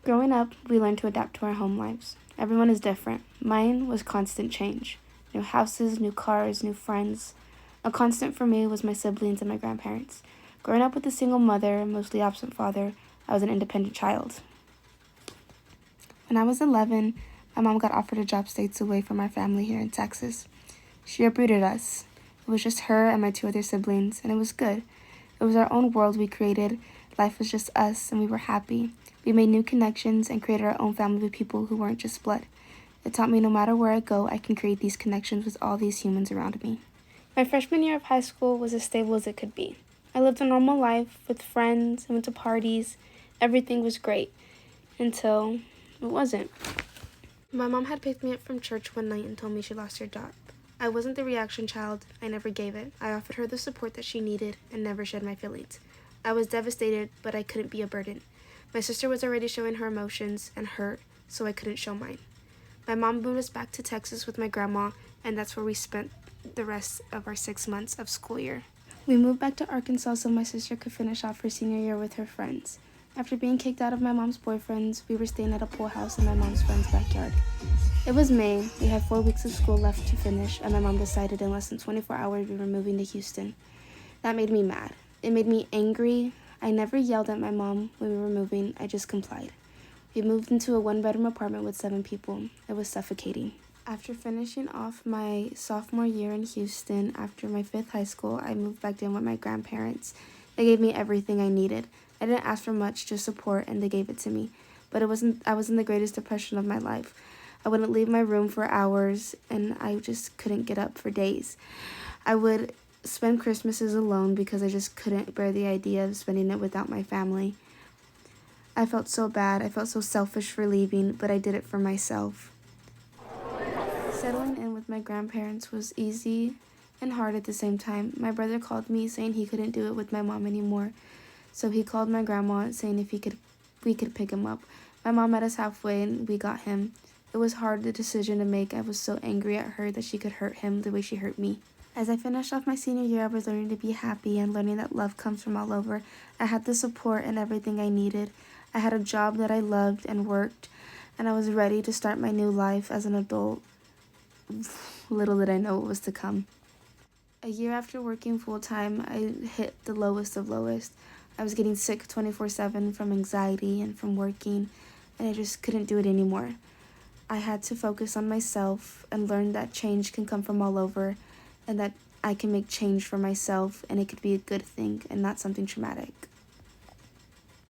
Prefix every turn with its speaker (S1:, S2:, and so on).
S1: Growing up, we learned to adapt to our home lives. Everyone is different. Mine was constant change. New houses, new cars, new friends. A constant for me was my siblings and my grandparents. Growing up with a single mother, mostly absent father, I was an independent child. When I was 11, my mom got offered a job states away from our family here in Texas. She uprooted us. It was just her and my two other siblings, and it was good. It was our own world we created. Life was just us, and we were happy. We made new connections and created our own family with people who weren't just blood. It taught me no matter where I go, I can create these connections with all these humans around me. My freshman year of high school was as stable as it could be. I lived a normal life with friends and went to parties. Everything was great until it wasn't. My mom had picked me up from church one night and told me she lost her job. I wasn't the reaction child. I never gave it. I offered her the support that she needed and never shed my feelings. I was devastated, but I couldn't be a burden. My sister was already showing her emotions and hurt, so I couldn't show mine. My mom moved us back to Texas with my grandma, and that's where we spent the rest of our 6 months of school year. We moved back to Arkansas so my sister could finish off her senior year with her friends. After being kicked out of my mom's boyfriends, we were staying at a pool house in my mom's friend's backyard. It was May, we had 4 weeks of school left to finish, and my mom decided in less than 24 hours we were moving to Houston. That made me mad. It made me angry. I never yelled at my mom when we were moving, I just complied. We moved into a 1-bedroom apartment with 7 people. It was suffocating. After finishing off my sophomore year in Houston, after my 5th high school, I moved back in with my grandparents. They gave me everything I needed. I didn't ask for much, just support, and they gave it to me. But I was in the greatest depression of my life. I wouldn't leave my room for hours, and I just couldn't get up for days. I would spend Christmases alone because I just couldn't bear the idea of spending it without my family. I felt so bad. I felt so selfish for leaving, but I did it for myself. Settling in with my grandparents was easy and hard at the same time. My brother called me saying he couldn't do it with my mom anymore, so he called my grandma saying if we could pick him up. My mom met us halfway and we got him. It was hard, the decision to make. I was so angry at her that she could hurt him the way she hurt me. As I finished off my senior year, I was learning to be happy and learning that love comes from all over. I had the support and everything I needed. I had a job that I loved and worked, and I was ready to start my new life as an adult. Little did I know what was to come. A year after working full-time, I hit the lowest of lowest. I was getting sick 24/7 from anxiety and from working, and I just couldn't do it anymore. I had to focus on myself and learn that change can come from all over, and that I can make change for myself, and it could be a good thing and not something traumatic.